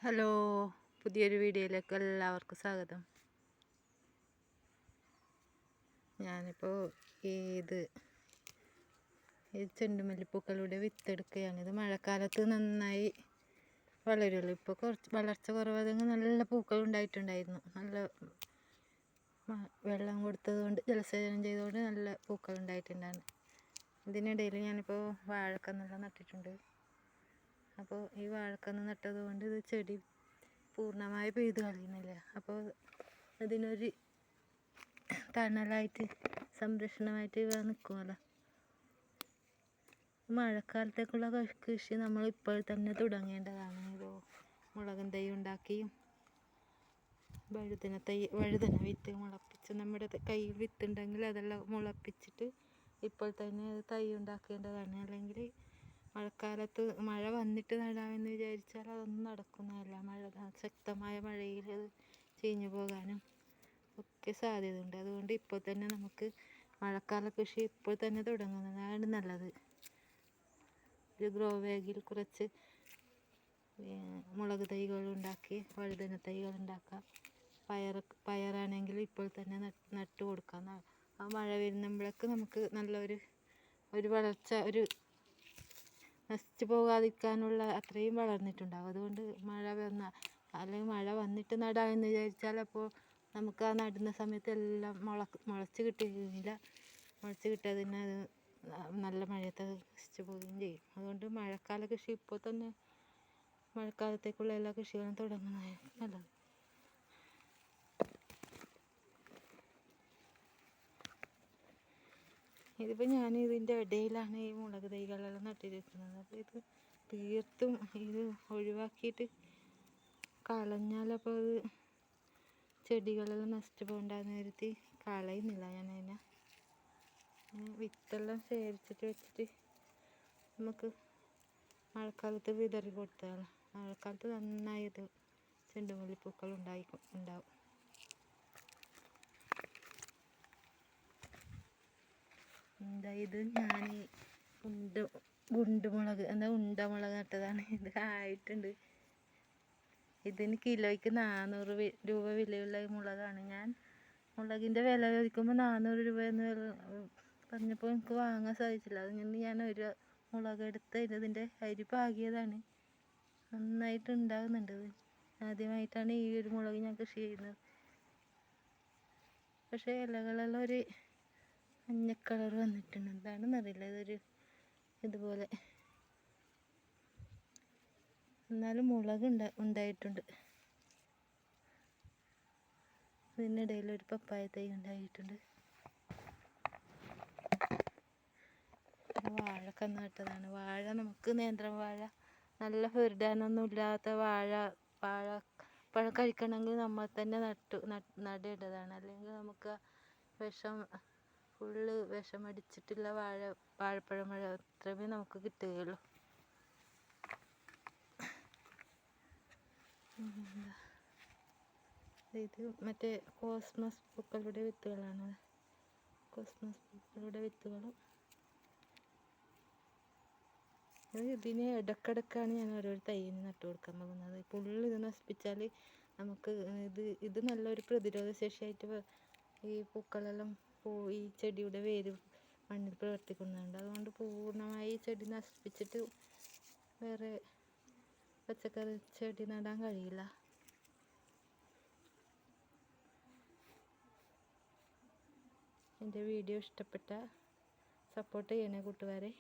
Hello, പുതിയൊരു വീഡിയോയിലേക്ക് എല്ലാവർക്കും സ്വാഗതം. ഞാനിപ്പോൾ ഈ ചെണ്ടുമല്ലിപ്പൂക്കളുടെ വിത്തെടുക്കുകയാണ്. ഇത് മഴക്കാലത്ത് നന്നായി വളരുമല്ലോ. ഇപ്പോൾ കുറച്ച് വളർച്ച കുറവാതെങ്കിൽ നല്ല പൂക്കൾ ഉണ്ടായിട്ടുണ്ടായിരുന്നു. നല്ല വെള്ളം കൊടുത്തതുകൊണ്ട്, ജലസേചനം ചെയ്തുകൊണ്ട് നല്ല പൂക്കൾ ഉണ്ടായിട്ടുണ്ടായിരുന്നു. ഇതിനിടയിൽ ഞാനിപ്പോൾ വാഴക്കന്നെല്ലാം നട്ടിട്ടുണ്ട്. അപ്പോൾ ഈ വാഴക്കന്ന് നട്ടത് കൊണ്ട് ഇത് ചെടി പൂർണ്ണമായി പെയ്ത് കളയുന്നില്ല. അപ്പോൾ അതിനൊരു തണലായിട്ട് സംരക്ഷണമായിട്ട് ഇവ നിൽക്കുമല്ലോ. മഴക്കാലത്തേക്കുള്ള കൃഷി നമ്മൾ ഇപ്പോൾ തന്നെ തുടങ്ങേണ്ടതാണ്. ഇത് മുളകൻ തൈ ഉണ്ടാക്കിയും വഴുതന വിത്ത് മുളപ്പിച്ച് നമ്മുടെ കയ്യിൽ വിത്തുണ്ടെങ്കിൽ അതെല്ലാം മുളപ്പിച്ചിട്ട് ഇപ്പോൾ തന്നെ തൈ ഉണ്ടാക്കേണ്ടതാണ്. അല്ലെങ്കിൽ മഴക്കാലത്ത് മഴ വന്നിട്ട് നടാമെന്ന് വിചാരിച്ചാൽ അതൊന്നും നടക്കുന്നതല്ല. ശക്തമായ മഴയിൽ അത് ചീഞ്ഞു പോകാനും ഒക്കെ സാധ്യതയുണ്ട്. അതുകൊണ്ട് ഇപ്പോൾ തന്നെ നമുക്ക് മഴക്കാല കൃഷി ഇപ്പോൾ തന്നെ തുടങ്ങുന്നതാണ് നല്ലത്. ഒരു ഗ്രോ ബാഗിൽ കുറച്ച് മുളക് തൈകൾ ഉണ്ടാക്കി വഴുതന തൈകൾ ഉണ്ടാക്കാം. പയറാണെങ്കിൽ ഇപ്പോൾ തന്നെ നട്ടു കൊടുക്കാം. ആ മഴ വരുമ്പോഴേക്ക് നമുക്ക് നല്ലൊരു വളർച്ച, നശിച്ചു പോകാതിരിക്കാനുള്ള അത്രയും വളർന്നിട്ടുണ്ടാകും. അതുകൊണ്ട് അല്ലെങ്കിൽ മഴ വന്നിട്ട് നടാമെന്ന് വിചാരിച്ചാൽ അപ്പോൾ നമുക്ക് ആ നടുന്ന സമയത്ത് എല്ലാം മുളച്ച് കിട്ടിയില്ല. മുളച്ച് കിട്ടാതിന് അത് നല്ല മഴയത്ത് നശിച്ചു പോവുകയും ചെയ്യും. അതുകൊണ്ട് മഴക്കാല കൃഷി ഇപ്പോൾ തന്നെ മഴക്കാലത്തേക്കുള്ള എല്ലാ കൃഷികളും തുടങ്ങുന്നതായിരിക്കും നല്ലത്. ഇതിപ്പോൾ ഞാൻ ഇതിൻ്റെ ഇടയിലാണ് ഈ മുളക് തൈകളെല്ലാം നട്ടിരിക്കുന്നത്. അപ്പോൾ ഇത് തീർത്തും ഇത് ഒഴിവാക്കിയിട്ട് കളഞ്ഞാലപ്പോൾ അത് ചെടികളെല്ലാം നശിച്ചു പോകണ്ടെന്ന് കരുതി കളയുന്നില്ല. ഞാൻ വിത്തെല്ലാം ശേഖരിച്ചിട്ട് വെച്ചിട്ട് നമുക്ക് മഴക്കാലത്ത് വിതറി കൊടുത്താൽ മഴക്കാലത്ത് നന്നായി ഇത് ചെണ്ടുമല്ലിപ്പൂക്കൾ ഉണ്ടാവും. ഇത് ഞാൻ ഉണ്ടമുളക് ഉണ്ടമുളക് നട്ടതാണ്. ഇത് ആയിട്ടുണ്ട്. ഇതിന് കിലോയ്ക്ക് 400 രൂപ വിലയുള്ള മുളകാണ്. മുളകിൻ്റെ വില ചോദിക്കുമ്പോൾ 400 രൂപ എന്ന് പറഞ്ഞപ്പോൾ എനിക്ക് വാങ്ങാൻ സാധിച്ചില്ല. അതുകൊണ്ട് ഞാൻ ഒരു മുളക് എടുത്ത് ഇതിൻ്റെ അരി പാകിയതാണ്. നന്നായിട്ട് ഉണ്ടാകുന്നുണ്ട്. ആദ്യമായിട്ടാണ് ഈ ഒരു മുളക് ഞാൻ കൃഷി ചെയ്യുന്നത്. പക്ഷേ ഇലകളെല്ലാം ഒരു മഞ്ഞ കളർ വന്നിട്ടുണ്ട്. എന്താണെന്നറിയില്ല. ഇതുപോലെ എന്നാലും മുളക് ഉണ്ടായിട്ടുണ്ട്. ഇതിനിടയിൽ ഒരു പപ്പായ തൈ ഉണ്ടായിട്ടുണ്ട്. വാഴക്കന്ന് നട്ടതാണ്. വാഴ നമുക്ക് നേന്ത്രം വാഴ, നല്ല ഹരിടാനൊന്നും ഇല്ലാത്ത പഴം കഴിക്കണമെങ്കിൽ നമ്മൾ തന്നെ നടേണ്ടതാണ്. അല്ലെങ്കിൽ നമുക്ക് ഫുള്ള് വിഷമടിച്ചിട്ടുള്ള വാഴപ്പഴം മാത്രമേ നമുക്ക് കിട്ടുകയുള്ളൂ. ഇത് മറ്റേ കോസ്മസ് പൂക്കളുടെ വിത്തുകളാണ്. കോസ്മസ് പൂക്കളുടെ വിത്തുകളും ഇതിന് ഇടക്കിടക്കാണ് ഞാൻ ഓരോ തൈന് നട്ടു കൊടുക്കാൻ പോകുന്നത്. ഫുള്ള് ഇത് നശിപ്പിച്ചാൽ നമുക്ക് ഇത് നല്ലൊരു പ്രതിരോധ ശേഷിയായിട്ട് ഈ പൂക്കളെല്ലാം ഈ ചെടിയുടെ വേര് മണ്ണിൽ പ്രവർത്തിക്കുന്നുണ്ട്. അതുകൊണ്ട് പൂർണ്ണമായി ചെടി നശിപ്പിച്ചിട്ട് വേറെ പച്ചക്കറി ചെടി നടാൻ കഴിയില്ല. എൻ്റെ വീഡിയോ ഇഷ്ടപ്പെട്ട സപ്പോർട്ട് ചെയ്യണേ കൂട്ടുകാരെ.